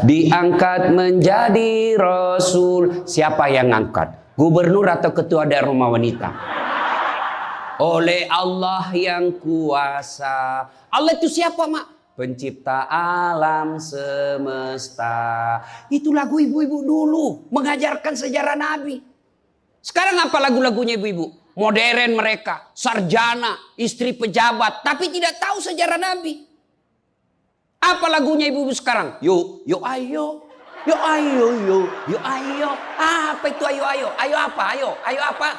diangkat menjadi rasul. Siapa yang ngangkat? Gubernur atau ketua daerah rumah wanita? Oleh Allah yang kuasa. Allah itu siapa, Mak? Pencipta alam semesta. Itu lagu ibu-ibu dulu mengajarkan sejarah Nabi. Sekarang apa lagu-lagunya ibu-ibu? Modern mereka, sarjana, istri pejabat, tapi tidak tahu sejarah Nabi. Apa lagunya ibu-ibu sekarang? Yuk, yuk ayo. Yuk ayo, yuk ayo. Apa itu ayo ayo? Ayo apa? Ayo apa?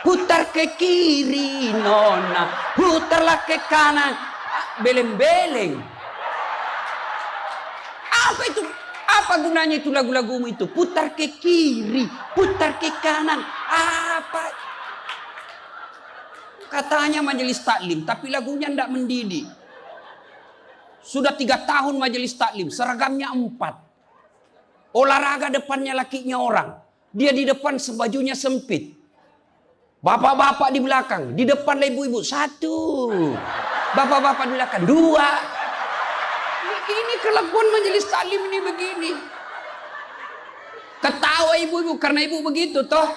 Putar ke kiri nona, putarlah ke kanan. Beleng-beleng. Apa itu? Apa gunanya itu lagu-lagumu itu? Putar ke kiri, putar ke kanan. Apa? Katanya majelis taklim, tapi lagunya tidak mendidik. Sudah 3 tahun majelis taklim, seragamnya 4. Olahraga depannya lakinya orang. Dia di depan sebajunya sempit. Bapak-bapak di belakang, di depan ibu-ibu 1. Bapak-bapak di belakang 2. Ini kelakuan majelis taklim ini begini. Ketawa ibu-ibu karena ibu begitu toh.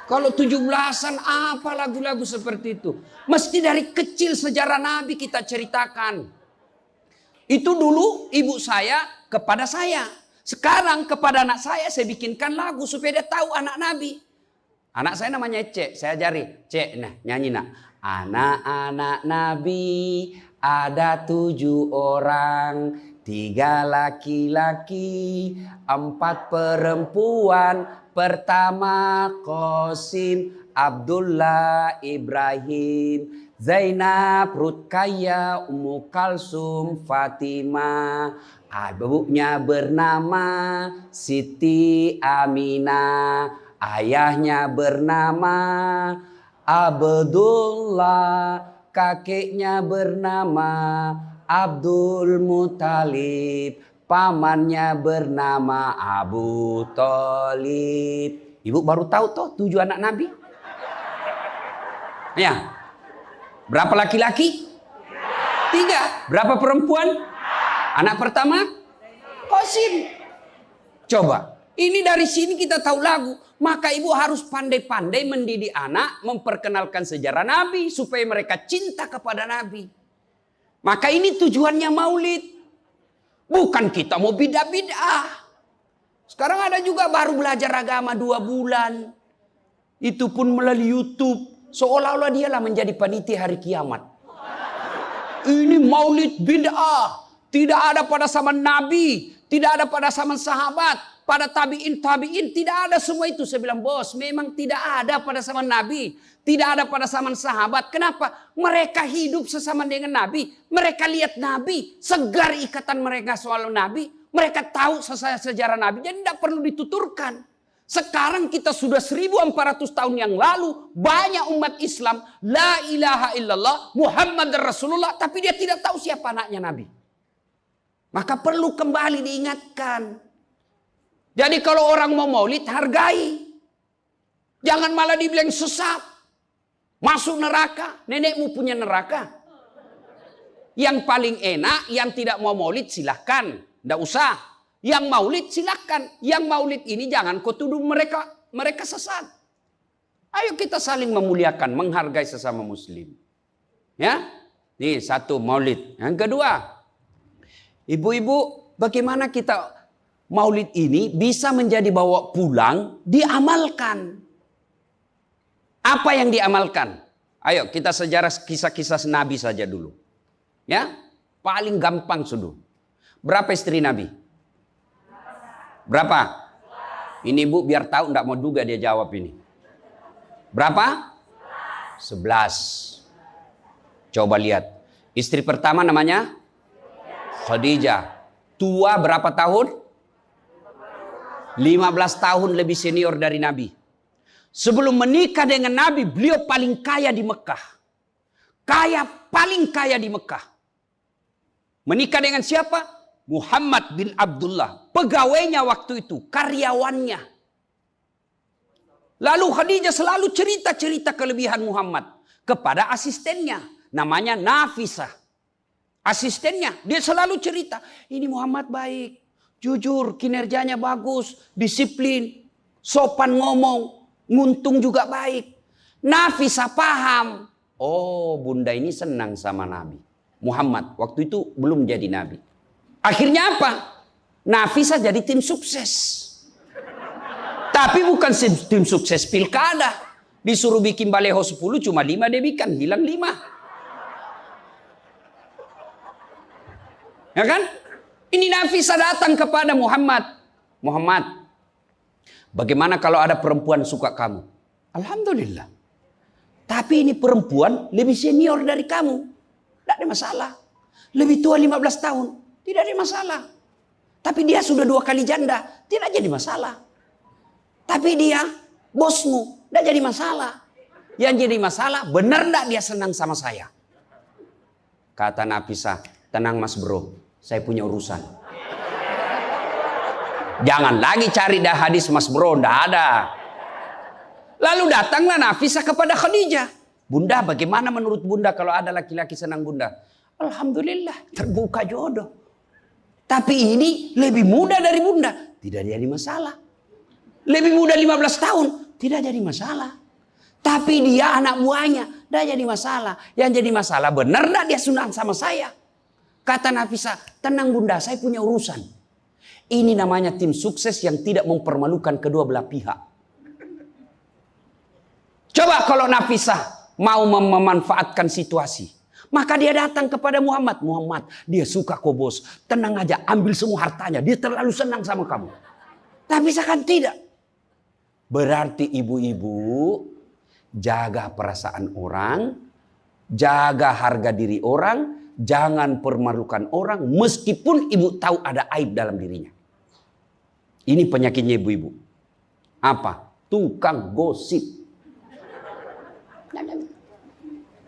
Kalau 17-an apa lagu-lagu seperti itu? Mesti dari kecil sejarah Nabi kita ceritakan. Itu dulu ibu saya kepada saya. Sekarang kepada anak saya bikinkan lagu supaya dia tahu anak Nabi. Anak saya namanya Cek, saya ajari. Cek, nah nyanyi nak. Anak-anak Nabi ada 7 orang, 3 laki-laki, 4 perempuan. Pertama Qasim, Abdullah, Ibrahim, Zainab, Rutkaya, Ummu Kalsum, Fatimah. Ibunya bernama Siti Aminah. Ayahnya bernama Abdullah. Kakeknya bernama Abdul Muthalib. Pamannya bernama Abu Thalib. Ibu baru tahu toh 7 anak Nabi? Ya. Berapa laki-laki? 3. Berapa perempuan? Anak pertama? Qasim. Coba. Ini dari sini kita tahu lagu. Maka ibu harus pandai-pandai mendidik anak, memperkenalkan sejarah Nabi supaya mereka cinta kepada Nabi. Maka ini tujuannya maulid. Bukan kita mau bidah-bidah. Sekarang ada juga baru belajar agama 2 bulan. Itu pun melalui YouTube. Seolah-olah dialah menjadi panitia hari kiamat. Ini maulid bid'ah. Tidak ada pada zaman Nabi. Tidak ada pada zaman sahabat. Pada tabi'in, tidak ada semua itu. Saya bilang, bos, memang tidak ada pada zaman Nabi. Tidak ada pada zaman sahabat. Kenapa? Mereka hidup sesama dengan Nabi. Mereka lihat Nabi. Segar ikatan mereka soal Nabi. Mereka tahu sejarah Nabi. Jadi tidak perlu dituturkan. Sekarang kita sudah 1400 tahun yang lalu. Banyak umat Islam. La ilaha illallah. Muhammad Rasulullah. Tapi dia tidak tahu siapa anaknya Nabi. Maka perlu kembali diingatkan. Jadi kalau orang mau maulid, hargai. Jangan malah dibilang sesat. Masuk neraka. Nenekmu punya neraka. Yang paling enak, yang tidak mau maulid silahkan. Tidak usah. Yang maulid silahkan. Yang maulid ini jangan kau tuduh mereka sesat. Ayo kita saling memuliakan, menghargai sesama muslim. Ya, nih 1 maulid. Yang kedua, ibu-ibu, bagaimana kita maulid ini bisa menjadi bawa pulang, diamalkan. Apa yang diamalkan? Ayo kita sejarah kisah-kisah Nabi saja dulu. Ya, paling gampang sudah. Berapa istri Nabi? Berapa? Ini ibu biar tahu, enggak mau juga dia jawab ini. Berapa? 11. Coba lihat. Istri pertama namanya Khadijah. Tua berapa tahun? 15 tahun lebih senior dari Nabi. Sebelum menikah dengan Nabi, beliau paling kaya di Mekah. Paling kaya di Mekah. Menikah dengan siapa? Muhammad bin Abdullah. Pegawainya waktu itu, karyawannya. Lalu Khadijah selalu cerita-cerita kelebihan Muhammad kepada asistennya. Namanya Nafisah. asistennya, dia selalu cerita, ini Muhammad baik, jujur, kinerjanya bagus, disiplin, sopan ngomong, nguntung juga baik. Nafisa paham. Oh, bunda ini senang sama Nabi Muhammad. Waktu itu belum jadi Nabi. Akhirnya apa? Nafisa jadi tim sukses. Tapi bukan tim sukses pilkada. Disuruh bikin baleho 10, cuma 5 dia bikin, hilang 5. Ya kan? Ini Nafisa datang kepada Muhammad. Muhammad, bagaimana kalau ada perempuan suka kamu? Alhamdulillah. Tapi ini perempuan lebih senior dari kamu. Tidak ada masalah. Lebih tua 15 tahun. Tidak ada masalah. Tapi dia sudah 2 kali janda. Tidak jadi masalah. Tapi dia bosmu. Tidak jadi masalah. Yang jadi masalah, benar tidak dia senang sama saya? Kata Nafisa, tenang mas bro. Saya punya urusan. Jangan lagi cari dah hadis mas bro. Tidak ada. Lalu datanglah Nafisa kepada Khadijah. Bunda, bagaimana menurut bunda kalau ada laki-laki senang bunda? Alhamdulillah, terbuka jodoh. Tapi ini lebih muda dari bunda. Tidak jadi masalah. Lebih muda 15 tahun. Tidak jadi masalah. Tapi dia anak buahnya. Tidak jadi masalah. Yang jadi masalah, benar tidak dia senang sama saya? Kata Nafisa, tenang bunda, saya punya urusan. Ini namanya tim sukses yang tidak mempermalukan kedua belah pihak. Coba kalau Nafisa mau memanfaatkan situasi. Maka dia datang kepada Muhammad. Muhammad, dia suka kau bos. Tenang aja, ambil semua hartanya. Dia terlalu senang sama kamu. Nafisa kan tidak. Berarti ibu-ibu jaga perasaan orang. Jaga harga diri orang. Jangan permalukan orang. Meskipun ibu tahu ada aib dalam dirinya. Ini penyakitnya ibu-ibu. Apa? Tukang gosip.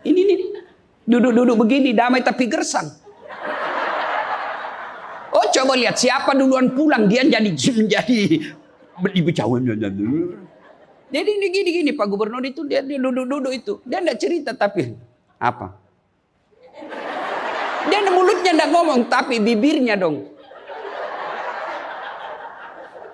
Ini. Duduk-duduk begini, damai tapi gersang. Oh, coba lihat siapa duluan pulang, dia jadi dibicauin. Jadi ini gini Pak Gubernur itu dia duduk-duduk itu. Dia enggak cerita tapi apa? Dia mulutnya enggak ngomong tapi bibirnya dong.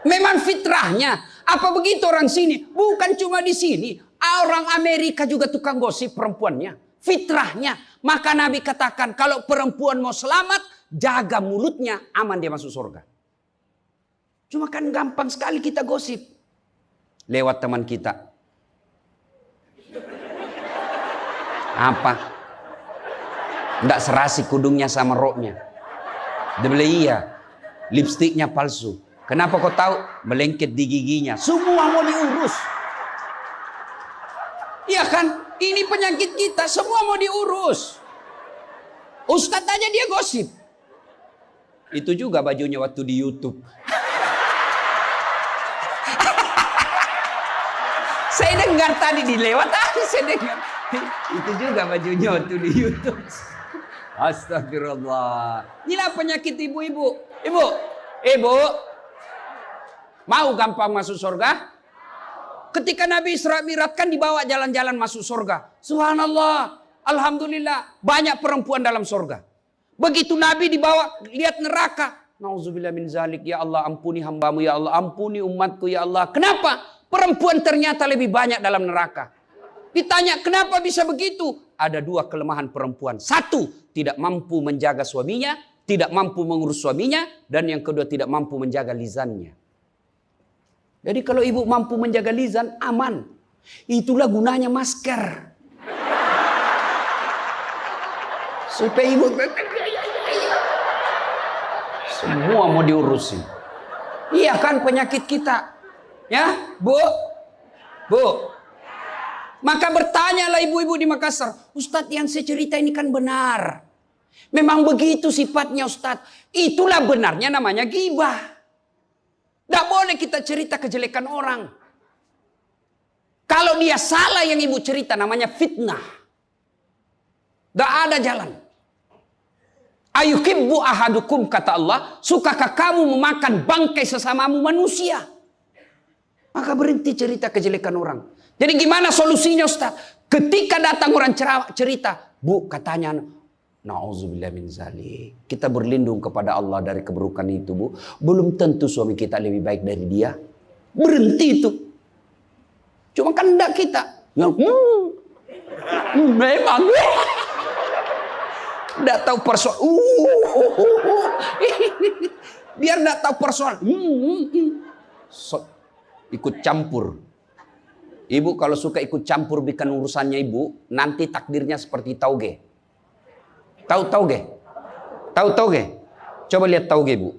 Memang fitrahnya. Apa begitu orang sini? Bukan cuma di sini. Orang Amerika juga tukang gosip perempuannya. Fitrahnya. Maka Nabi katakan kalau perempuan mau selamat, jaga mulutnya, aman dia masuk surga. Cuma kan gampang sekali kita gosip. Lewat teman kita. Apa? Nggak serasi kudungnya sama roknya. Dia bilang iya. Lipstiknya palsu. Kenapa kau tahu? Melengket di giginya. Semua mau diurus. Iya kan? Ini penyakit kita. Semua mau diurus. Ustadz aja dia gosip. Itu juga bajunya waktu di YouTube. Saya dengar tadi dilewat tadi saya dengar. Itu juga bajunya waktu di YouTube. Astagfirullah. Inilah penyakit ibu-ibu. Ibu. Mau gampang masuk surga? Ketika Nabi Isra Mi'raj kan dibawa jalan-jalan masuk surga. Subhanallah. Alhamdulillah. Banyak perempuan dalam surga. Begitu Nabi dibawa lihat neraka. Nauzubillah min zalik. Ya Allah ampuni hambamu. Ya Allah ampuni umatku. Ya Allah. Kenapa? Perempuan ternyata lebih banyak dalam neraka. Ditanya kenapa bisa begitu? Ada 2 kelemahan perempuan. 1, tidak mampu menjaga suaminya. Tidak mampu mengurus suaminya. Dan yang kedua tidak mampu menjaga lisannya. Jadi kalau ibu mampu menjaga lisan, aman. Itulah gunanya masker. Supaya ibu semua mau diurusin. Iya kan penyakit kita. Ya, Bu. Maka bertanyalah ibu-ibu di Makassar. Ustadz yang saya cerita ini kan benar. Memang begitu sifatnya Ustadz. Itulah benarnya namanya ghibah. Tidak boleh kita cerita kejelekan orang. Kalau dia salah yang ibu cerita namanya fitnah. Tidak ada jalan. Ayuhibbu ahadukum kata Allah. Sukakah kamu memakan bangkai sesamamu manusia? Maka berhenti cerita kejelekan orang. Jadi gimana solusinya Ustaz? Ketika datang orang cerita. Bu katanya Nauzubillah min zalik. Kita berlindung kepada Allah dari keburukan itu, Bu. Belum tentu suami kita lebih baik dari dia. Berhenti itu. Cuma kan enggak kita. Memang. Enggak tahu persoalan. Biar enggak tahu persoalan. Ikut campur. Ibu kalau suka ikut campur bikin urusannya ibu, nanti takdirnya seperti tauge. Tahu tauge? Tahu tauge? Coba lihat tauge, Bu.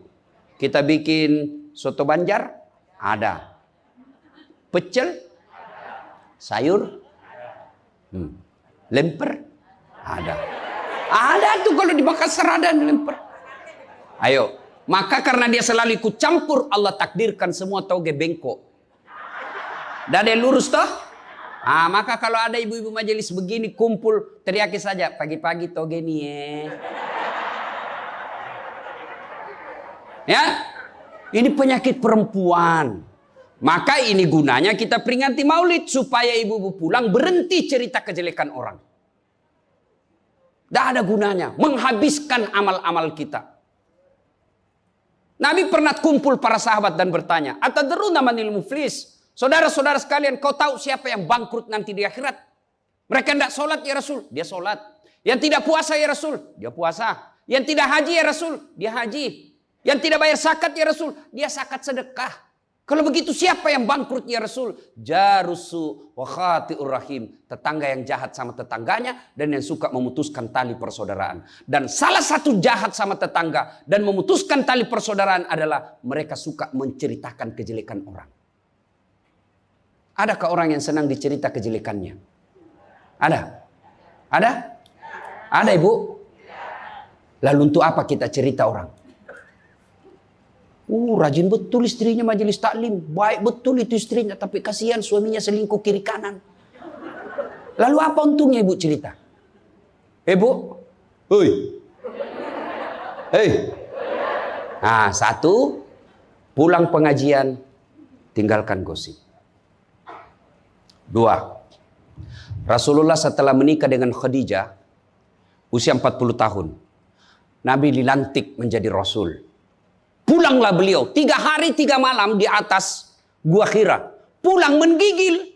Kita bikin soto Banjar, ada. Pecel, sayur, lemper, ada. Ada tuh kalau di Makassar ada lemper. Ayo, maka karena dia selalu ikut campur, Allah takdirkan semua tauge bengkok. Dah ada lurus toh? Maka kalau ada ibu-ibu majelis begini kumpul, teriaki saja, pagi-pagi toge nih ya. Ini penyakit perempuan. Maka ini gunanya kita peringati maulid supaya ibu-ibu pulang berhenti cerita kejelekan orang. Tidak ada gunanya, menghabiskan amal-amal kita. Nabi pernah kumpul para sahabat dan bertanya, atadruna manil muflis? Saudara-saudara sekalian, kau tahu siapa yang bangkrut nanti di akhirat? Mereka tidak sholat ya Rasul, dia sholat. Yang tidak puasa ya Rasul, dia puasa. Yang tidak haji ya Rasul, dia haji. Yang tidak bayar zakat ya Rasul, dia zakat sedekah. Kalau begitu siapa yang bangkrut ya Rasul? Jarusu wa khati'ur rahim. Tetangga yang jahat sama tetangganya dan yang suka memutuskan tali persaudaraan. Dan salah satu jahat sama tetangga dan memutuskan tali persaudaraan adalah mereka suka menceritakan kejelekan orang. Adakah orang yang senang dicerita kejelekannya? Ada? Ada? Ada ibu? Lalu untuk apa kita cerita orang? Rajin betul istrinya majelis taklim. Baik betul itu istrinya. Tapi kasihan suaminya selingkuh kiri kanan. Lalu apa untungnya ibu cerita? Ibu? Hei. Hei. Nah, satu. Pulang pengajian. Tinggalkan gosip. Dua, Rasulullah setelah menikah dengan Khadijah, usia 40 tahun, Nabi dilantik menjadi Rasul. Pulanglah beliau, 3 hari 3 malam di atas Gua Hira. Pulang menggigil.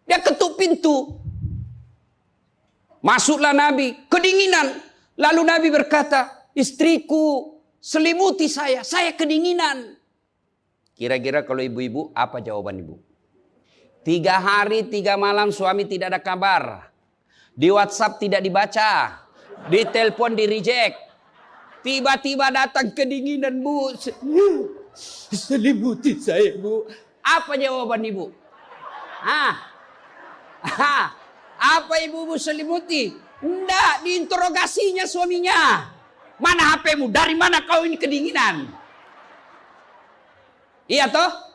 Dia ketuk pintu. Masuklah Nabi, kedinginan. Lalu Nabi berkata, istriku selimuti saya kedinginan. Kira-kira kalau ibu-ibu, apa jawaban ibu? 3 hari 3 malam suami tidak ada kabar. Di WhatsApp tidak dibaca. Di telepon di reject. Tiba-tiba datang kedinginan, Bu. Selimuti saya, Bu. Apa jawaban ibu? Apa ibu selimuti? Enggak, diinterogasinya suaminya. Mana HP-mu? Dari mana kau ini kedinginan? Iya toh?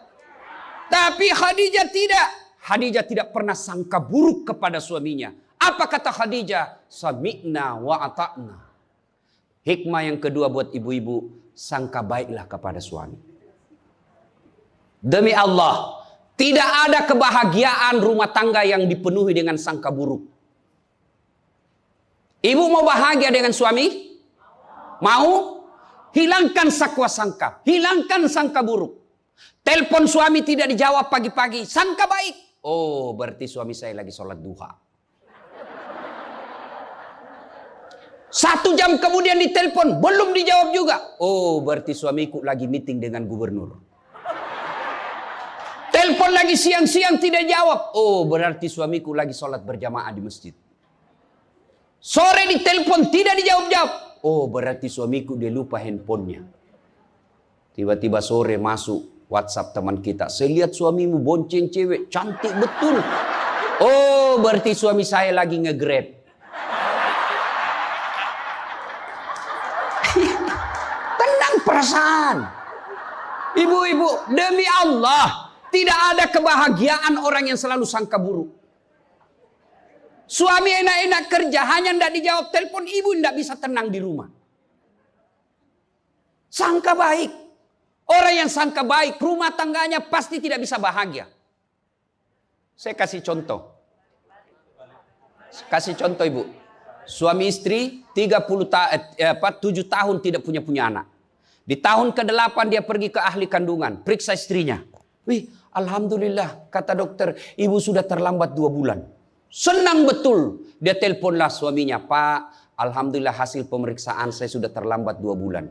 Tapi Khadijah tidak. Khadijah tidak pernah sangka buruk kepada suaminya. Apa kata Khadijah? Sami'na wa ata'na. Hikmah yang kedua buat ibu-ibu, sangka baiklah kepada suami. Demi Allah, tidak ada kebahagiaan rumah tangga yang dipenuhi dengan sangka buruk. Ibu mau bahagia dengan suami? Mau? Hilangkan sakwa sangka, hilangkan sangka buruk. Telepon suami tidak dijawab pagi-pagi, sangka baik. Oh, berarti suami saya lagi sholat duha. 1 jam kemudian ditelepon, belum dijawab juga. Oh, berarti suamiku lagi meeting dengan gubernur. Telepon lagi siang-siang tidak jawab. Oh, berarti suamiku lagi sholat berjamaah di masjid. Sore ditelepon tidak dijawab-jawab. Oh, berarti suamiku dia lupa handphonenya. Tiba-tiba sore masuk WhatsApp teman kita. Saya lihat suamimu bonceng cewek. Cantik betul. Oh, berarti suami saya lagi nge-grab. Tenang perasaan. Ibu-ibu, demi Allah. Tidak ada kebahagiaan orang yang selalu sangka buruk. Suami enak-enak kerja. Hanya tidak dijawab telepon. Ibu tidak bisa tenang di rumah. Sangka baik. Orang yang sangka baik, rumah tangganya pasti tidak bisa bahagia. Saya kasih contoh. Kasih contoh ibu. Suami istri 7 tahun tidak punya anak. Di tahun ke-8 dia pergi ke ahli kandungan, periksa istrinya. Wih, alhamdulillah, kata dokter, ibu sudah terlambat 2 bulan. Senang betul. Dia teleponlah suaminya, Pak, alhamdulillah hasil pemeriksaan saya sudah terlambat 2 bulan.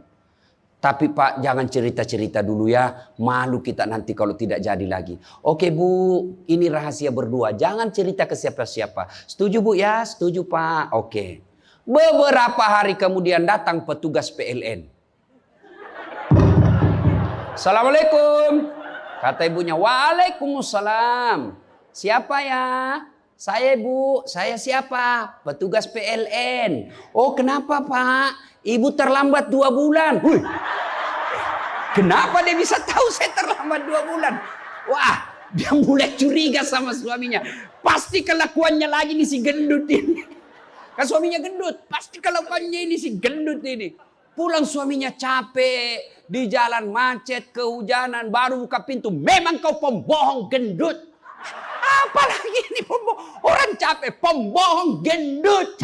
Tapi Pak, jangan cerita-cerita dulu ya. Malu kita nanti kalau tidak jadi lagi. Oke Bu, ini rahasia berdua. Jangan cerita ke siapa-siapa. Setuju Bu ya? Setuju Pak. Oke. Beberapa hari kemudian datang petugas PLN. Assalamualaikum. Kata ibunya, Waalaikumsalam. Siapa ya? Saya Bu. Saya siapa? Petugas PLN. Oh kenapa Pak? Ibu terlambat 2 bulan. Kenapa dia bisa tahu saya terlambat 2 bulan? Wah, dia mulai curiga sama suaminya. Pasti kelakuannya lagi nih si gendut ini. Kan suaminya gendut. Pasti kelakuannya ini si gendut ini. Pulang suaminya capek. Di jalan macet, kehujanan, baru buka pintu. Memang kau pembohong gendut. Apalagi ini pembohong. Orang capek, pembohong gendut.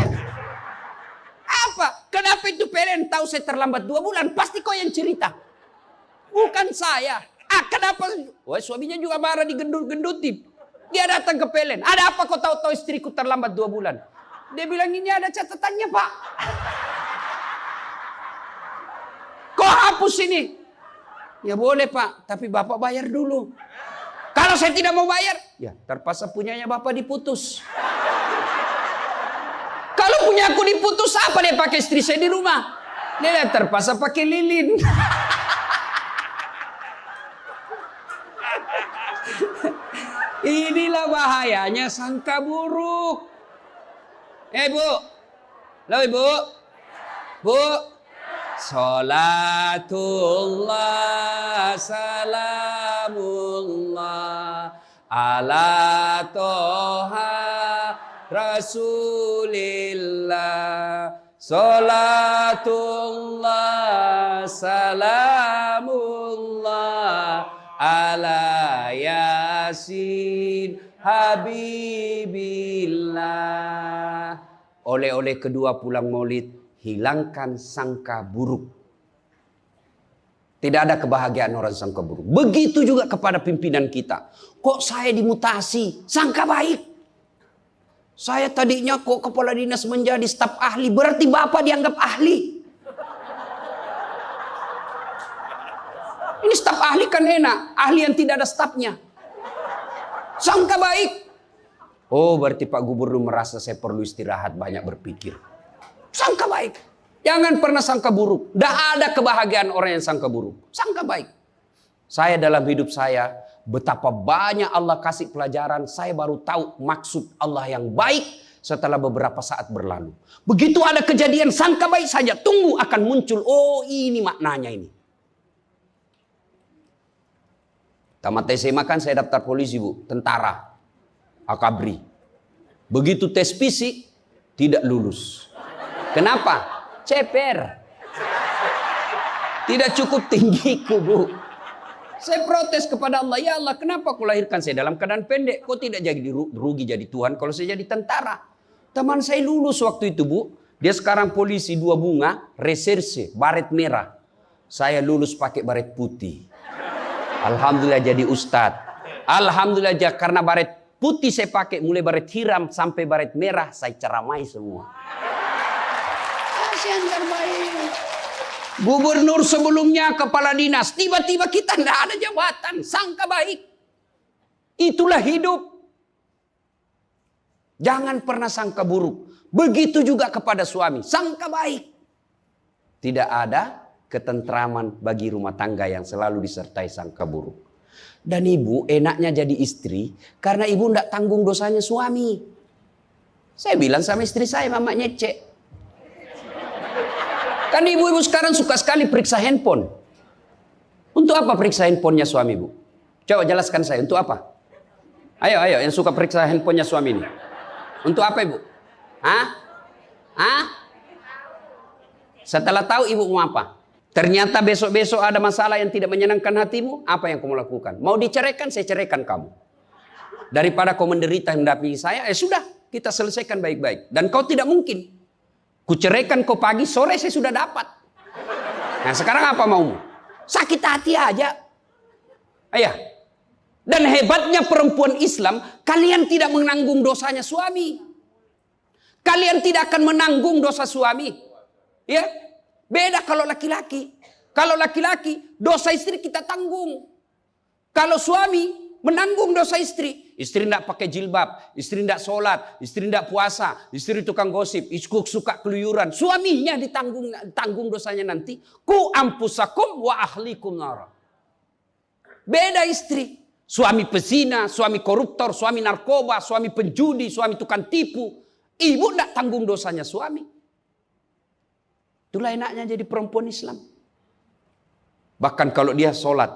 Apa? Kenapa itu PLN tahu saya terlambat 2 bulan? Pasti kau yang cerita. Bukan saya. Kenapa? Wah, suaminya juga marah digendut-gendutin. Dia datang ke PLN. Ada apa kau tahu istriku terlambat 2 bulan? Dia bilang ini ada catatannya Pak. Kau hapus ini. Ya boleh Pak. Tapi Bapak bayar dulu. Kalau saya tidak mau bayar. Ya terpaksa punyanya Bapak diputus. Kalau punya aku diputus, apa dia pakai istri saya di rumah? Dia terpaksa pakai lilin. Inilah bahayanya sangka buruk. Bu. Halo Ibu. Bu. Salatullah salamullah ala toha Rasulillah. Salatullah salamullah ala Yasin Habibillah. Oleh-oleh kedua pulang maulid, hilangkan sangka buruk. Tidak ada kebahagiaan orang sangka buruk. Begitu juga kepada pimpinan kita. Kok saya dimutasi? Sangka baik. Saya tadinya kok kepala dinas menjadi staf ahli. Berarti Bapak dianggap ahli. Ini staf ahli kan enak. Ahli yang tidak ada stafnya. Sangka baik. Oh berarti Pak Gubernur merasa saya perlu istirahat, banyak berpikir. Sangka baik. Jangan pernah sangka buruk. Tidak ada kebahagiaan orang yang sangka buruk. Sangka baik. Saya dalam hidup saya, betapa banyak Allah kasih pelajaran. Saya baru tahu maksud Allah yang baik setelah beberapa saat berlalu. Begitu ada kejadian sangka baik saja. Tunggu akan muncul. Oh ini maknanya ini. Tamat SMA kan saya daftar polisi Bu. Tentara. Akabri. Begitu tes fisik. Tidak lulus. Kenapa? Ceper. Tidak cukup tinggiku Bu. Saya protes kepada Allah. Ya Allah, kenapa kau lahirkan saya dalam keadaan pendek? Kau tidak jadi rugi jadi Tuhan kalau saya jadi tentara. Teman saya lulus waktu itu Bu. Dia sekarang polisi 2 bunga. Reserse, baret merah. Saya lulus pakai baret putih. Alhamdulillah jadi ustadz. Alhamdulillah karena baret putih saya pakai. Mulai baret hiram sampai baret merah. Saya ceramai semua. Yang terbaik. Gubernur sebelumnya kepala dinas. Tiba-tiba kita tidak ada jabatan. Sangka baik. Itulah hidup. Jangan pernah sangka buruk. Begitu juga kepada suami. Sangka baik. Tidak ada ketentraman bagi rumah tangga yang selalu disertai sangka buruk. Dan ibu enaknya jadi istri. Karena ibu tidak tanggung dosanya suami. Saya bilang sama istri saya, Mama nyecek. Kan ibu-ibu sekarang suka sekali periksa handphone. Untuk apa periksa handphonenya suami Bu? Coba jelaskan saya, untuk apa? Ayo yang suka periksa handphonenya suami ini. Untuk apa Ibu? Setelah tahu ibu mau apa? Ternyata besok-besok ada masalah yang tidak menyenangkan hatimu. Apa yang kamu lakukan? Mau diceraikan, saya ceraikan kamu. Daripada kau menderita mendampingi saya, sudah. Kita selesaikan baik-baik. Dan kau tidak mungkin Kuceraikan kau pagi, sore saya sudah dapat. Nah sekarang apa maumu? Sakit hati aja. Ayah. Dan hebatnya perempuan Islam, kalian tidak menanggung dosanya suami. Kalian tidak akan menanggung dosa suami. Ya, beda kalau laki-laki. Kalau laki-laki, dosa istri kita tanggung. Kalau suami menanggung dosa istri. Istri tidak pakai jilbab, istri tidak sholat, istri tidak puasa, istri tukang gosip, istri suka keluyuran. Suaminya ditanggung dosanya nanti. Ku ampusakum wa ahlikum nara. Beda istri. Suami pezina, suami koruptor, suami narkoba, suami penjudi, suami tukang tipu. Ibu tidak tanggung dosanya suami. Itulah enaknya jadi perempuan Islam. Bahkan kalau dia sholat,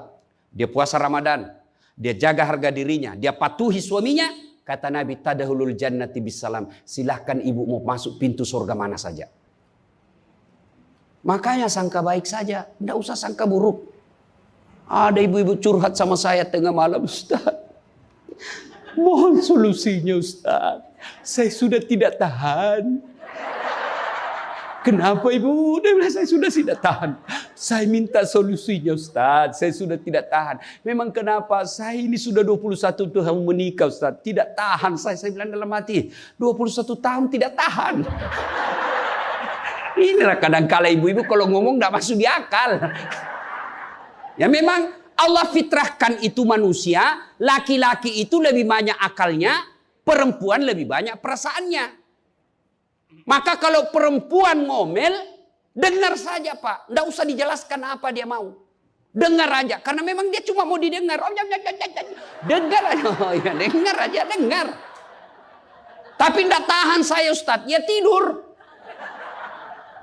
dia puasa Ramadan, dia jaga harga dirinya, dia patuhi suaminya, kata Nabi, tadahulul jannati bisalam. Silahkan ibu mau masuk pintu surga mana saja. Makanya sangka baik saja, tidak usah sangka buruk. Ada ibu-ibu curhat sama saya tengah malam, Ustaz. Mohon solusinya Ustaz. Saya sudah tidak tahan. Kenapa ibu? Dia bilang saya sudah tidak tahan. Saya minta solusinya Ustaz. Saya sudah tidak tahan. Memang kenapa? Saya ini sudah 21 tahun menikah Ustaz. Tidak tahan. Saya bilang dalam hati. 21 tahun tidak tahan. Inilah kadang-kala ibu-ibu kalau ngomong tidak masuk di akal. Ya memang Allah fitrahkan itu manusia, laki-laki itu lebih banyak akalnya, perempuan lebih banyak perasaannya. Maka kalau perempuan ngomel, dengar saja Pak, tidak usah dijelaskan apa dia mau. Dengar aja, karena memang dia cuma mau didengar. Dengar aja, oh, ya, dengar aja, dengar. Tapi tidak tahan saya Ustadz, ya tidur.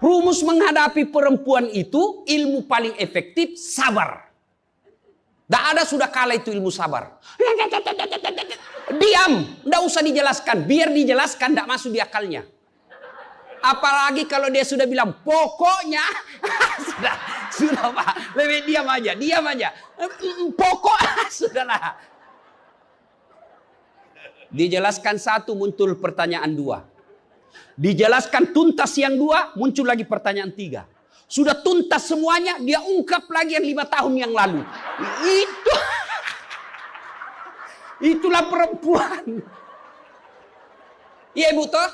Rumus menghadapi perempuan itu, ilmu paling efektif, sabar. Tidak ada sudah kalah itu ilmu sabar. Diam, tidak usah dijelaskan. Biar dijelaskan, tidak masuk di akalnya. Apalagi kalau dia sudah bilang, pokoknya. sudah Pak, lebih diam aja. Pokok, sudahlah. Dijelaskan satu, muncul pertanyaan dua. Dijelaskan tuntas yang dua, muncul lagi pertanyaan tiga. Sudah tuntas semuanya, dia ungkap lagi yang 5 tahun yang lalu. Itulah perempuan. Iya ibu toh?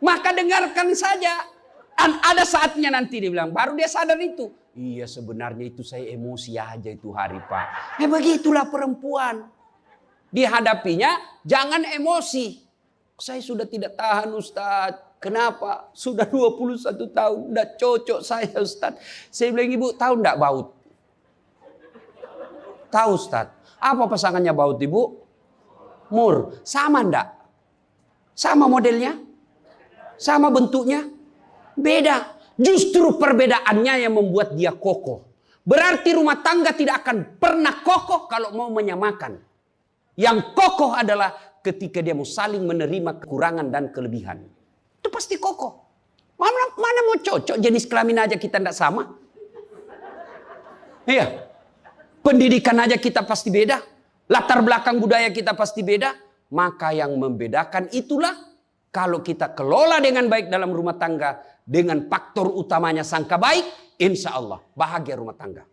Maka dengarkan saja. Ada saatnya nanti dia bilang, baru dia sadar itu. Iya sebenarnya itu saya emosi aja itu hari Pak. Begitulah perempuan. Dihadapinya jangan emosi. Saya sudah tidak tahan Ustadz. Kenapa? Sudah 21 tahun. Udah cocok saya Ustadz. Saya bilang ibu tahu enggak baut? Tahu Ustadz. Apa pasangannya baut ibu? Mur. Sama enggak? Sama modelnya? Sama bentuknya? Beda. Justru perbedaannya yang membuat dia kokoh. Berarti rumah tangga tidak akan pernah kokoh kalau mau menyamakan. Yang kokoh adalah ketika dia mau saling menerima kekurangan dan kelebihan. Itu pasti kokoh. Mana mau cocok jenis kelamin aja kita tidak sama. Iya. Pendidikan aja kita pasti beda. Latar belakang budaya kita pasti beda. Maka yang membedakan itulah kalau kita kelola dengan baik dalam rumah tangga. Dengan faktor utamanya sangka baik. Insya Allah bahagia rumah tangga.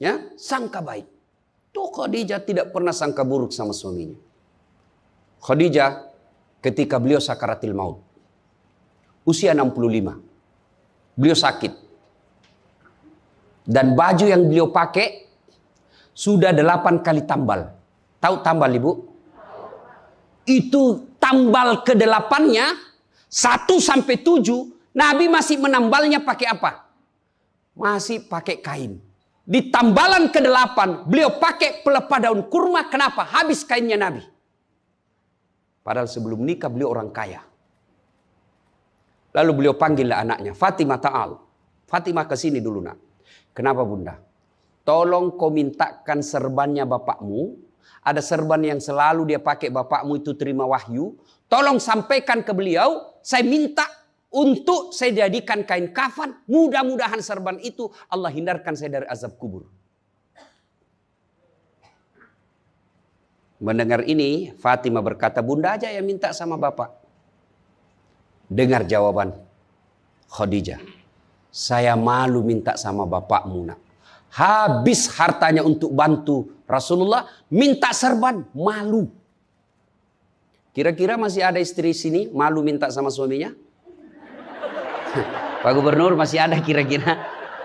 Ya, sangka baik. Tuh Khadijah tidak pernah sangka buruk sama suaminya. Khadijah ketika beliau sakaratil maut. Usia 65. Beliau sakit. Dan baju yang beliau pakai sudah 8 kali tambal. Tahu tambal ibu? Itu tambal ke-8-nya 1 sampai 7. Nabi masih menambalnya pakai apa? Masih pakai kain. Di tambalan ke-8 beliau pakai pelepah daun kurma. Kenapa? Habis kainnya Nabi. Padahal sebelum nikah beliau orang kaya. Lalu beliau panggillah anaknya. Fatimah ta'al. Fatimah ke sini dulu nak. Kenapa bunda? Tolong kau mintakan serbannya bapakmu. Ada serban yang selalu dia pakai bapakmu itu terima wahyu. Tolong sampaikan ke beliau. Saya minta untuk saya jadikan kain kafan. Mudah-mudahan serban itu Allah hindarkan saya dari azab kubur. Mendengar ini, Fatimah berkata, bunda aja yang minta sama bapak. Dengar jawaban Khadijah. Saya malu minta sama bapakmu, nak. Habis hartanya untuk bantu Rasulullah, minta serban, malu. Kira-kira masih ada istri sini malu minta sama suaminya? Pak Gubernur, masih ada kira-kira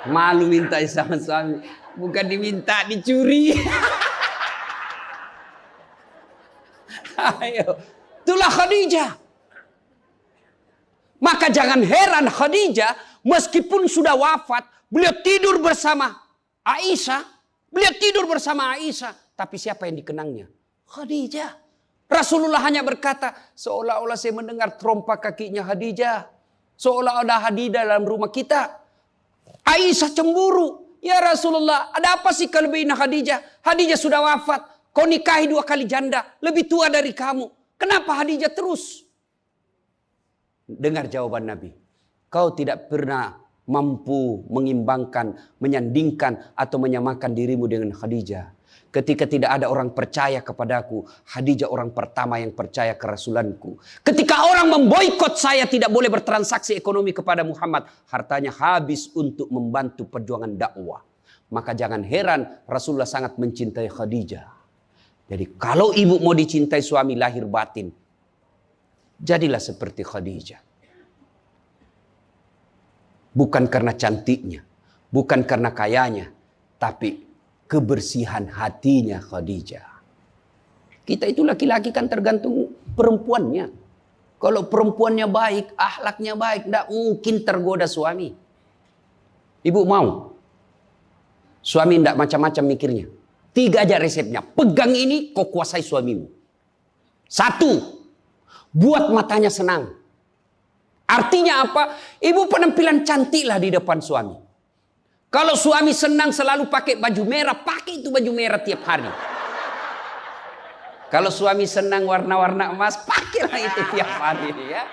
malu minta sama suami? Bukan diminta, dicuri. Ayo, itulah Khadijah. Maka jangan heran Khadijah, meskipun sudah wafat, beliau tidur bersama Aisyah. Beliau tidur bersama Aisyah. Tapi siapa yang dikenangnya? Khadijah. Rasulullah hanya berkata, seolah-olah saya mendengar trompa kakinya Khadijah. Seolah-olah Khadijah dalam rumah kita. Aisyah cemburu. Ya Rasulullah, ada apa sih kelebihan Khadijah? Khadijah sudah wafat. Kau nikahi 2 kali janda. Lebih tua dari kamu. Kenapa Khadijah terus? Dengar jawaban Nabi. Kau tidak pernah mampu mengimbangkan, menyandingkan atau menyamakan dirimu dengan Khadijah. Ketika tidak ada orang percaya kepadaku, Khadijah orang pertama yang percaya ke Rasulanku. Ketika orang memboikot saya tidak boleh bertransaksi ekonomi kepada Muhammad, hartanya habis untuk membantu perjuangan dakwah. Maka jangan heran Rasulullah sangat mencintai Khadijah. Jadi kalau ibu mau dicintai suami lahir batin, jadilah seperti Khadijah. Bukan karena cantiknya, bukan karena kayanya, tapi kebersihan hatinya Khadijah. Kita itu laki-laki kan tergantung perempuannya. Kalau perempuannya baik, akhlaknya baik, tidak mungkin tergoda suami. Ibu mau? Suami tidak macam-macam mikirnya. 3 aja resepnya. Pegang ini, kau kuasai suamimu. 1, buat matanya senang. Artinya apa? Ibu penampilan cantiklah di depan suami. Kalau suami senang selalu pakai baju merah, pakai itu baju merah tiap hari. Kalau suami senang warna-warna emas, pakailah itu tiap hari. Ya.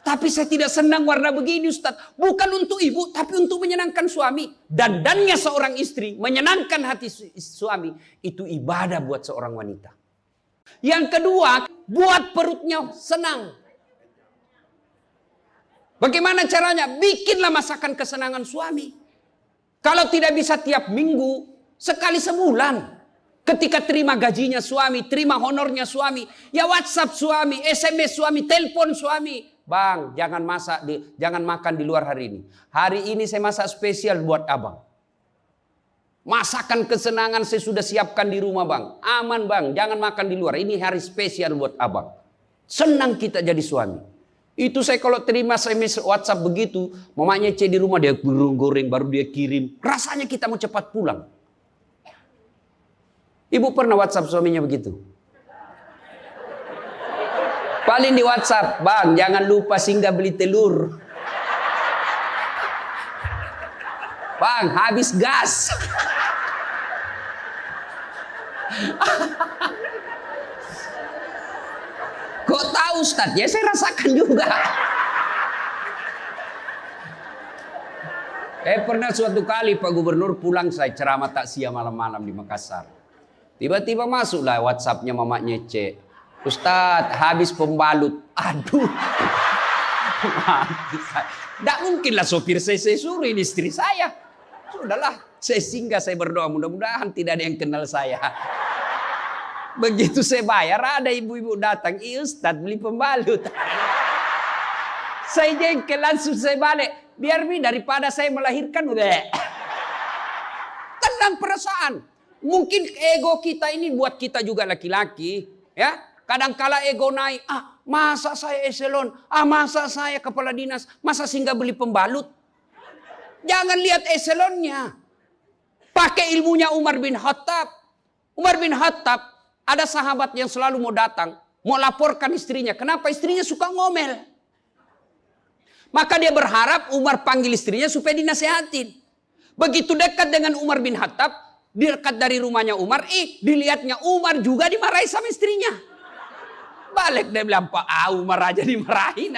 Tapi saya tidak senang warna begini, Ustaz. Bukan untuk ibu, tapi untuk menyenangkan suami. Dandannya seorang istri, menyenangkan hati suami, itu ibadah buat seorang wanita. Yang kedua, buat perutnya senang. Bagaimana caranya? Bikinlah masakan kesenangan suami. Kalau tidak bisa tiap minggu, sekali sebulan. Ketika terima gajinya suami, terima honornya suami, ya WhatsApp suami, SMS suami, telepon suami. Bang, jangan makan di luar hari ini. Hari ini saya masak spesial buat abang. Masakan kesenangan saya sudah siapkan di rumah bang. Aman bang, jangan makan di luar. Ini hari spesial buat abang. Senang kita jadi suami. Itu saya kalau terima SMS WhatsApp begitu, mamanya C di rumah dia goreng baru dia kirim. Rasanya kita mau cepat pulang. Ibu pernah WhatsApp suaminya begitu? Paling di WhatsApp, bang jangan lupa singgah beli telur. Bang habis gas. Kok tahu Ustaz? Ya saya rasakan juga. Pernah suatu kali Pak Gubernur pulang saya ceramah takziah malam-malam di Makassar. Tiba-tiba masuklah WhatsAppnya mamanya C. Ustaz habis pembalut. Aduh. Tidak mungkinlah sopir saya suruh ini istri saya. Sudahlah saya singgah saya berdoa mudah-mudahan tidak ada yang kenal saya. Begitu saya bayar, ada ibu-ibu datang. Iya Ustaz beli pembalut. Saya jengkel langsung saya balik. Biar daripada saya melahirkan. Tenang perasaan. Mungkin ego kita ini buat kita juga laki-laki. Ya, kadangkala ego naik. Masa saya eselon? Masa saya kepala dinas? Masa singgah beli pembalut? Jangan lihat eselonnya. Pakai ilmunya Umar bin Khattab. Umar bin Khattab. Ada sahabat yang selalu mau datang, mau laporkan istrinya. Kenapa? Istrinya suka ngomel. Maka dia berharap Umar panggil istrinya supaya dinasehatin. Begitu dekat dengan Umar bin Khattab, dekat dari rumahnya Umar, dilihatnya Umar juga dimarahi sama istrinya. Balik dia bilang, Pak Umar aja dimarahin.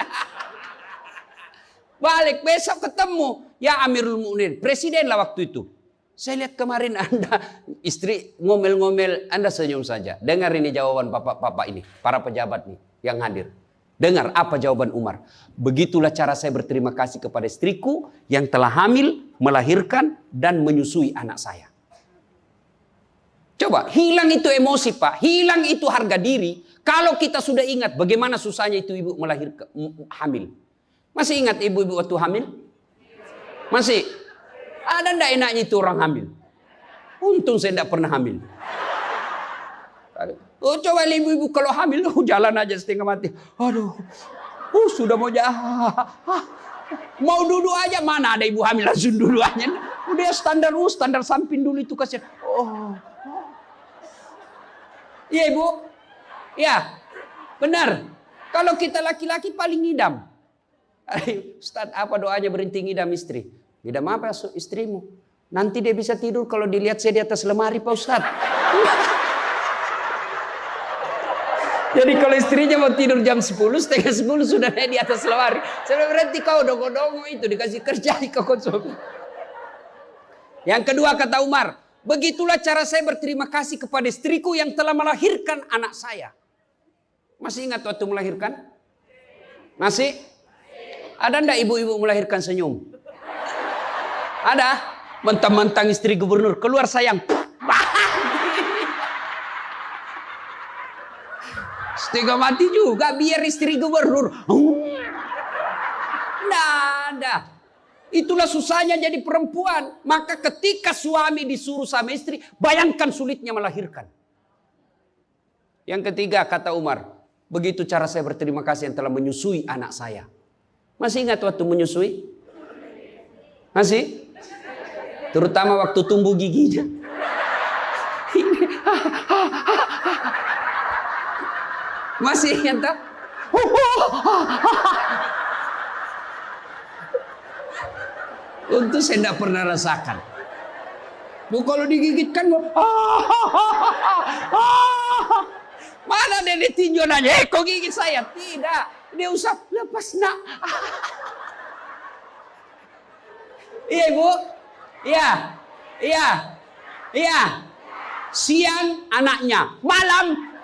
Balik besok ketemu, ya Amirul Mukminin, presiden lah waktu itu. Saya lihat kemarin Anda istri ngomel-ngomel, Anda senyum saja. Dengar ini jawaban bapak-bapak ini, para pejabat nih yang hadir. Dengar apa jawaban Umar. Begitulah cara saya berterima kasih kepada istriku yang telah hamil, melahirkan, dan menyusui anak saya. Coba, hilang itu emosi Pak. Hilang itu harga diri. Kalau kita sudah ingat bagaimana susahnya itu ibu melahirkan, hamil. Masih ingat ibu-ibu waktu hamil? Masih? Ada enggak enaknya itu orang hamil? Untung saya enggak pernah hamil. Oh, coba ibu-ibu kalau hamil, jalan aja setengah mati. Aduh, sudah mau mau duduk aja, mana ada ibu hamil langsung duduk aja. Udah standar samping dulu itu kasihan. Iya ibu, ya benar. Kalau kita laki-laki paling ngidam. Ustaz, apa doanya berhenti ngidam istri? Ngidam apa istrimu? Nanti dia bisa tidur kalau dilihat saya di atas lemari Pak Ustaz. Jadi kalau istrinya mau tidur jam 10, setengah 10 sudah naik di atas lemari. Saya berarti kau dongo-dongo itu dikasih kerja di konsumsi. Yang kedua kata Umar, begitulah cara saya berterima kasih kepada istriku yang telah melahirkan anak saya. Masih ingat waktu melahirkan? Masih? Ada enggak ibu-ibu melahirkan senyum? Ada? Mentang-mentang istri gubernur keluar sayang. Setengah mati juga biar istri gubernur. Nggak ada. Itulah susahnya jadi perempuan. Maka ketika suami disuruh sama istri, bayangkan sulitnya melahirkan. Yang ketiga kata Umar, begitu cara saya berterima kasih yang telah menyusui anak saya. Masih ingat waktu menyusui? Masih? Terutama waktu tumbuh giginya. Masih ingat tak? Untuk saya tidak pernah rasakan. Kalau digigit kan mana dia ditinjau nanya, kok gigit saya? Tidak, dia usah lepas nak. Iya ibu, iya. Siang anaknya, malam.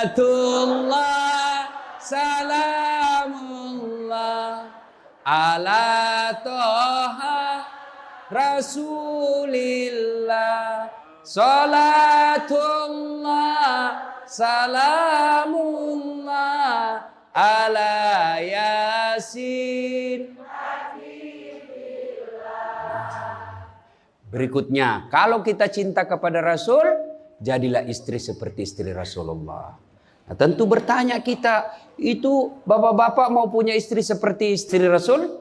Salatullah salamullah ala toha rasulillah. Salatullah salamullah ala yasin. Berikutnya, kalau kita cinta kepada Rasul, jadilah istri seperti istri Rasulullah. Nah, tentu bertanya kita, itu bapak-bapak mau punya istri seperti istri Rasul?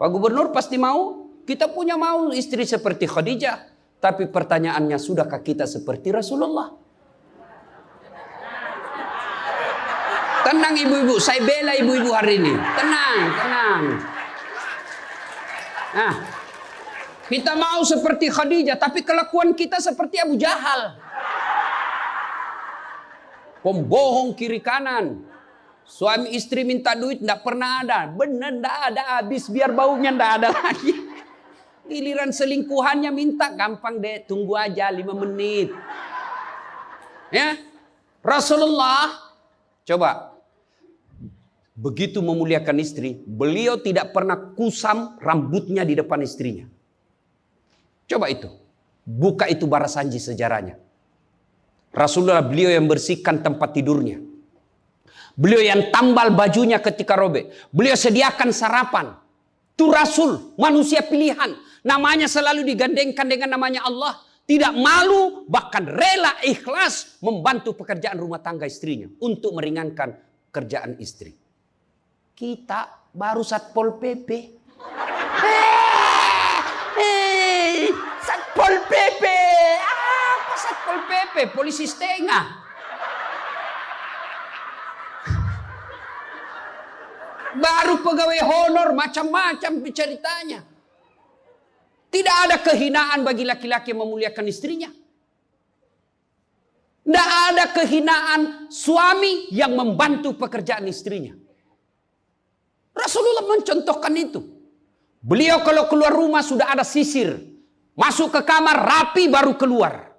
Pak Gubernur pasti mau. Kita punya mau istri seperti Khadijah. Tapi pertanyaannya, sudahkah kita seperti Rasulullah? Tenang ibu-ibu, saya bela ibu-ibu hari ini. Tenang. Nah, kita mau seperti Khadijah, tapi kelakuan kita seperti Abu Jahal. Pembohong kiri kanan. Suami istri minta duit tidak pernah ada. Benar tidak ada, habis biar baunya tidak ada lagi. Giliran selingkuhannya minta, gampang deh, tunggu aja 5 menit. Ya, Rasulullah coba begitu memuliakan istri, beliau tidak pernah kusam rambutnya di depan istrinya. Coba itu, buka itu Barasanji sejarahnya. Rasulullah beliau yang bersihkan tempat tidurnya. Beliau yang tambal bajunya ketika robek. Beliau sediakan sarapan. Itu Rasul, manusia pilihan. Namanya selalu digandengkan dengan namanya Allah. Tidak malu, bahkan rela ikhlas membantu pekerjaan rumah tangga istrinya. Untuk meringankan kerjaan istri. Kita baru Satpol PP. Satpol PP. Apa Satpol PP? Polisi setengah. Baru pegawai honor, macam-macam ceritanya. Tidak ada kehinaan bagi laki-laki yang memuliakan istrinya. Tidak ada kehinaan suami yang membantu pekerjaan istrinya. Rasulullah mencontohkan itu. Beliau kalau keluar rumah sudah ada sisir. Masuk ke kamar rapi baru keluar.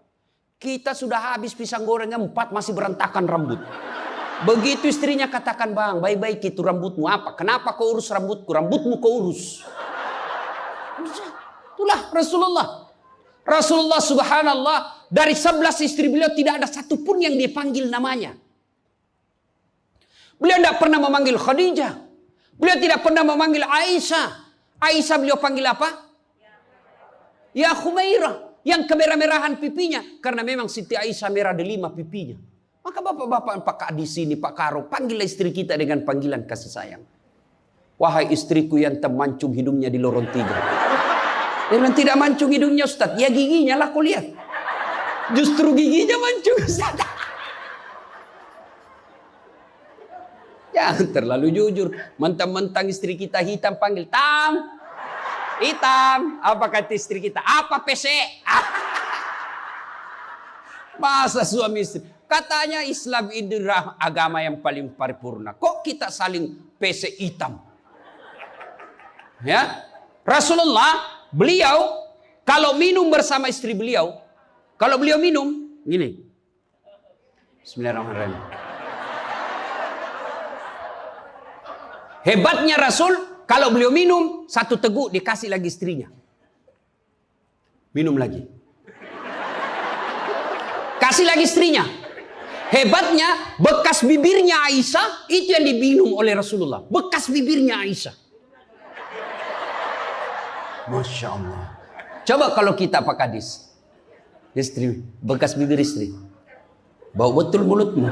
Kita sudah habis pisang gorengnya 4 masih berantakan rambut. Begitu istrinya katakan, bang, baik-baik itu rambutmu apa? Kenapa kau urus rambutku? Rambutmu kau urus. Itulah Rasulullah. Rasulullah subhanallah, dari 11 istri beliau tidak ada satupun yang dia panggil namanya. Beliau tidak pernah memanggil Khadijah. Beliau tidak pernah memanggil Aisyah. Aisyah beliau panggil apa? Ya Khumairah. Yang kemerah-merahan pipinya. Karena memang Siti Aisyah merah delima pipinya. Maka bapak-bapak Pak Kak di sini, Pak Karo, panggillah istri kita dengan panggilan kasih sayang. Wahai istriku yang termancung hidungnya di lorong 3. Dia bilang tidak mancung hidungnya Ustaz. Ya giginya lah kau lihat. Justru giginya mancung Ustaz. Jangan terlalu jujur. Mentang-mentang istri kita hitam panggil Tam. Hitam. Apa kata istri kita? Apa PC? Masa suami istri? Katanya Islam itu agama yang paling paripurna. Kok kita saling PC hitam? Ya, Rasulullah beliau kalau minum bersama istri beliau, kalau beliau minum gini. Bismillahirrahmanirrahim. Hebatnya Rasul. Kalau beliau minum, 1 teguk dikasih lagi istrinya. Minum lagi. Kasih lagi istrinya. Hebatnya, bekas bibirnya Aisyah, itu yang diminum oleh Rasulullah. Bekas bibirnya Aisyah. Masya Allah. Coba kalau kita Pak Kadis. Istri, bekas bibir istri. Bau betul mulutmu.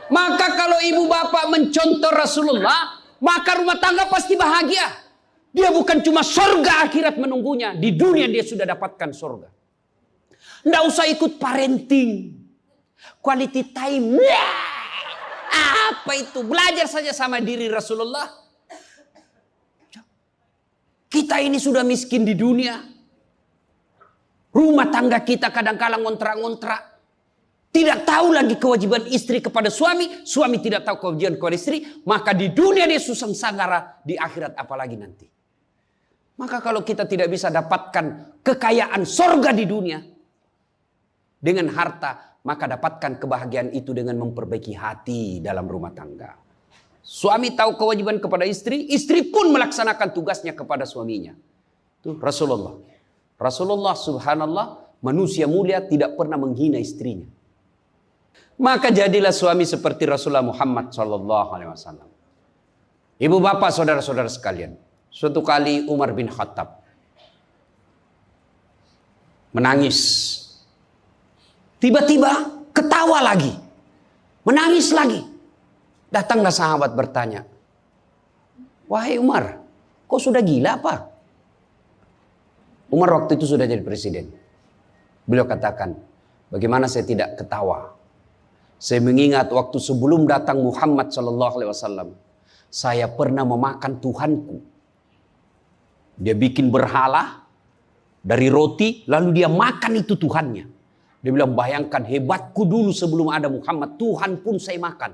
Maka kalau ibu bapak mencontoh Rasulullah, maka rumah tangga pasti bahagia. Dia bukan cuma surga akhirat menunggunya. Di dunia dia sudah dapatkan surga. Nggak usah ikut parenting. Quality time. Apa itu? Belajar saja sama diri Rasulullah. Kita ini sudah miskin di dunia. Rumah tangga kita kadang-kala ngontrak-ngontrak. Tidak tahu lagi kewajiban istri kepada suami. Suami tidak tahu kewajiban kepada istri. Maka di dunia dia susah sanggara. Di akhirat apalagi nanti. Maka kalau kita tidak bisa dapatkan kekayaan sorga di dunia. Dengan harta. Maka dapatkan kebahagiaan itu dengan memperbaiki hati dalam rumah tangga. Suami tahu kewajiban kepada istri. Istri pun melaksanakan tugasnya kepada suaminya. Itu Rasulullah. Rasulullah subhanallah. Manusia mulia tidak pernah menghina istrinya. Maka jadilah suami seperti Rasulullah Muhammad SAW. Ibu bapak saudara-saudara sekalian. Suatu kali Umar bin Khattab menangis. Tiba-tiba ketawa lagi. Menangis lagi. Datanglah sahabat bertanya. Wahai Umar, kau sudah gila apa? Umar waktu itu sudah jadi presiden. Beliau katakan, bagaimana saya tidak ketawa? Saya mengingat waktu sebelum datang Muhammad SAW, saya pernah memakan Tuhanku. Dia bikin berhala dari roti, lalu dia makan itu Tuhannya. Dia bilang, bayangkan hebatku dulu sebelum ada Muhammad, Tuhan pun saya makan.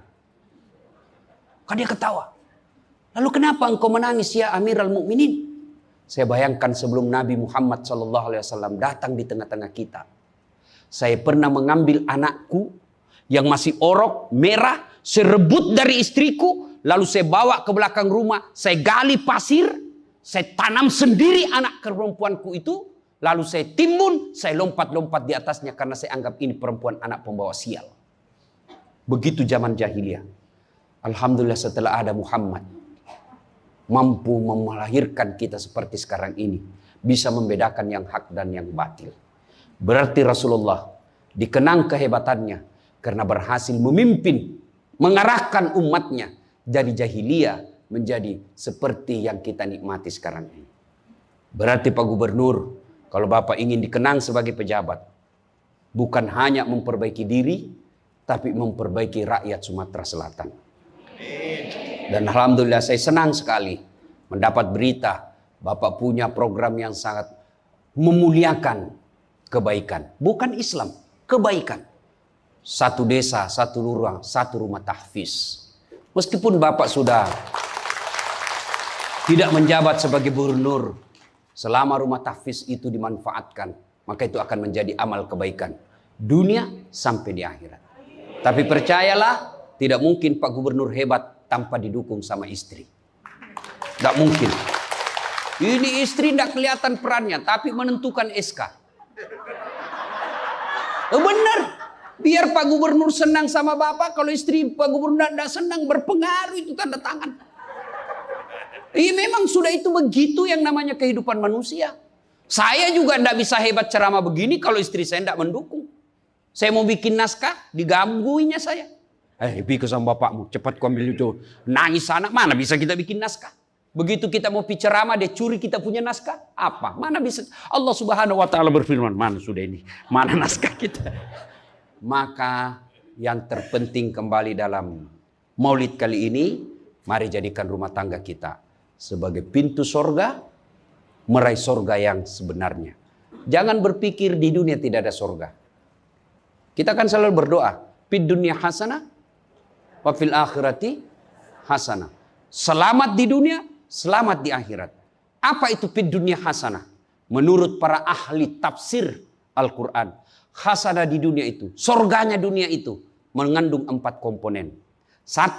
Kan dia ketawa. Lalu kenapa engkau menangis ya Amirul Mukminin? Saya bayangkan sebelum Nabi Muhammad SAW datang di tengah-tengah kita. Saya pernah mengambil anakku yang masih orok, merah, saya rebut dari istriku, lalu saya bawa ke belakang rumah, saya gali pasir, saya tanam sendiri anak perempuanku itu, lalu saya timbun, saya lompat-lompat di atasnya karena saya anggap ini perempuan anak pembawa sial. Begitu zaman jahiliyah. Alhamdulillah setelah ada Muhammad, mampu melahirkan kita seperti sekarang ini, bisa membedakan yang hak dan yang batil. Berarti Rasulullah dikenang kehebatannya, karena berhasil memimpin, mengarahkan umatnya dari jahiliyah menjadi seperti yang kita nikmati sekarang ini. Berarti Pak Gubernur, kalau Bapak ingin dikenang sebagai pejabat, bukan hanya memperbaiki diri, tapi memperbaiki rakyat Sumatera Selatan. Dan Alhamdulillah saya senang sekali mendapat berita Bapak punya program yang sangat memuliakan kebaikan. Bukan Islam, kebaikan. 1 desa, 1 lurah, 1 rumah tahfiz. Meskipun Bapak sudah tidak menjabat sebagai gubernur, Selama rumah tahfiz itu dimanfaatkan, maka itu akan menjadi amal kebaikan dunia sampai di akhirat. Tapi percayalah, tidak mungkin Pak Gubernur hebat tanpa didukung sama istri. Tidak mungkin. Ini istri tidak kelihatan perannya, tapi menentukan SK. Benar. Biar Pak Gubernur senang sama Bapak, kalau istri Pak Gubernur tidak senang, berpengaruh itu tanda tangan. Iya, memang sudah itu begitu yang namanya kehidupan manusia. Saya juga tidak bisa hebat ceramah begini kalau istri saya tidak mendukung. Saya mau bikin naskah, digangguinya saya. Bikin sama bapakmu, cepat kau ambil itu. Nangis sana, mana bisa kita bikin naskah? Begitu kita mau ceramah, dia curi kita punya naskah. Apa? Mana bisa? Allah Subhanahu wa Ta'ala berfirman, mana sudah ini? Mana naskah kita? Maka yang terpenting kembali dalam maulid kali ini, mari jadikan rumah tangga kita sebagai pintu sorga, meraih sorga yang sebenarnya. Jangan berpikir di dunia tidak ada sorga. Kita kan selalu berdoa, fid dunya hasanah, wa fil akhirati hasanah. Selamat di dunia, selamat di akhirat. Apa itu fid dunya hasanah? Menurut para ahli tafsir Al-Quran, hasanah di dunia itu, sorganya dunia itu mengandung 4 komponen. 1,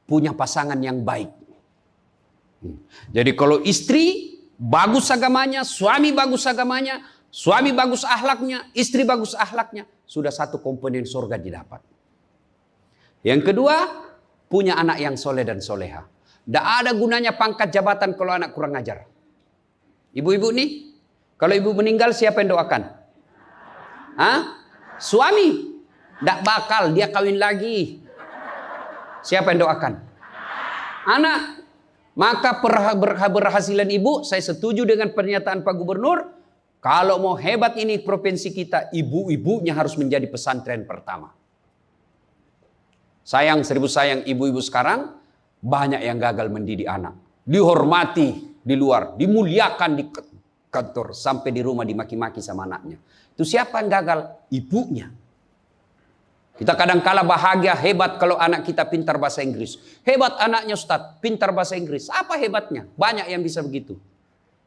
punya pasangan yang baik. Jadi kalau istri bagus agamanya, suami bagus agamanya, suami bagus akhlaknya, istri bagus akhlaknya, sudah 1 komponen sorga didapat. Yang kedua, punya anak yang soleh dan soleha. Tidak ada gunanya pangkat jabatan kalau anak kurang ajar. Ibu-ibu nih, kalau ibu meninggal siapa yang doakan? Suami. Tidak bakal, dia kawin lagi. Siapa yang doakan? Anak. Maka berhasilan ibu, saya setuju dengan pernyataan Pak Gubernur. Kalau mau hebat ini provinsi kita, ibu-ibunya harus menjadi pesantren pertama. Sayang, seribu sayang, ibu-ibu sekarang banyak yang gagal mendidik anak. Dihormati di luar, dimuliakan di kantor, sampai di rumah dimaki-maki sama anaknya. Itu siapa yang gagal? Ibunya. Kita kadang-kala bahagia, hebat kalau anak kita pintar bahasa Inggris. Hebat anaknya Ustadz, pintar bahasa Inggris. Apa hebatnya? Banyak yang bisa begitu.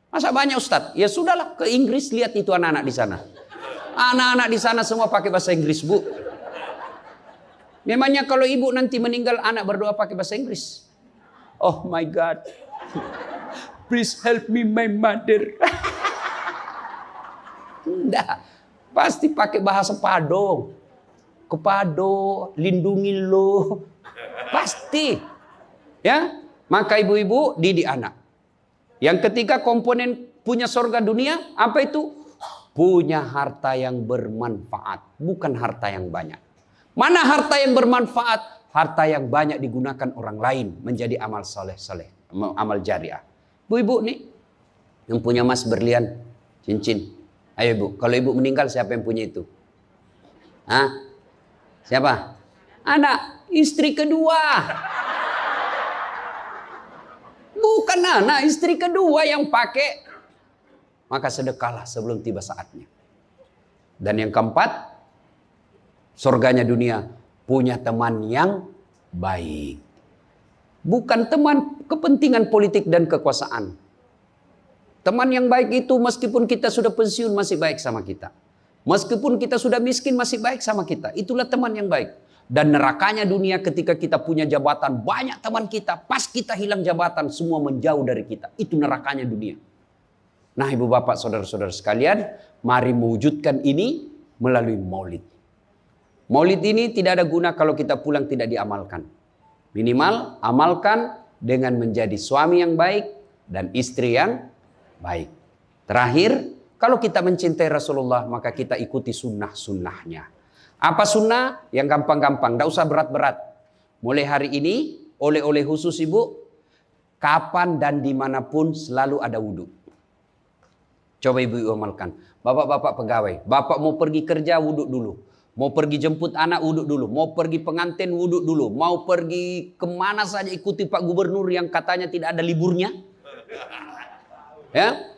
Masa banyak Ustadz? Ya sudahlah, ke Inggris lihat itu anak-anak di sana. Anak-anak di sana semua pakai bahasa Inggris, Bu. Memangnya kalau ibu nanti meninggal, anak berdoa pakai bahasa Inggris? Oh my God. Please help me my mother. Enggak. Pasti pakai bahasa Padang. Kepado, lindungi lo. Pasti. Ya, maka ibu-ibu didik anak. Yang ketiga komponen punya sorga dunia, apa itu? Punya harta yang bermanfaat, bukan harta yang banyak. Mana harta yang bermanfaat? Harta yang banyak digunakan orang lain menjadi amal soleh-soleh, amal jariah. Bu-ibu nih, yang punya emas berlian, cincin. Ayo ibu, kalau ibu meninggal siapa yang punya itu? Siapa? Anak, istri kedua. Bukan anak, istri kedua yang pakai. Maka sedekahlah sebelum tiba saatnya. Dan yang keempat, surganya dunia, punya teman yang baik. Bukan teman kepentingan politik dan kekuasaan. Teman yang baik itu meskipun kita sudah pensiun masih baik sama kita. Meskipun kita sudah miskin masih baik sama kita. Itulah teman yang baik. Dan nerakanya dunia ketika kita punya jabatan, banyak teman kita, pas kita hilang jabatan semua menjauh dari kita. Itu nerakanya dunia. Nah ibu bapak saudara-saudara sekalian, mari mewujudkan ini melalui maulid. Maulid ini tidak ada guna kalau kita pulang tidak diamalkan. Minimal amalkan dengan menjadi suami yang baik dan istri yang baik. Terakhir, kalau kita mencintai Rasulullah, maka kita ikuti sunnah-sunnahnya. Apa sunnah? Yang gampang-gampang, tidak usah berat-berat. Mulai hari ini, oleh-oleh khusus ibu, kapan dan dimanapun selalu ada wudhu. Coba ibu amalkan. Bapak-bapak pegawai, bapak mau pergi kerja, wudhu dulu. Mau pergi jemput anak, wudhu dulu. Mau pergi pengantin, wudhu dulu. Mau pergi kemana saja, ikuti Pak Gubernur yang katanya tidak ada liburnya. Ya.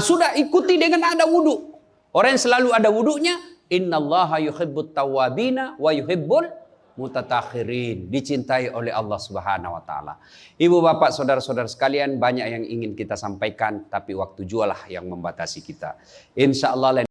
Sudah ikuti dengan ada wudhu. Orang yang selalu ada wudhunya, innallaha yuhibbut tawwabina wa yuhibbul Mutatakhirin, dicintai oleh Allah Subhanahu wa taala. Ibu bapak saudara-saudara sekalian, banyak yang ingin kita sampaikan tapi waktu jualah yang membatasi kita. Insyaallah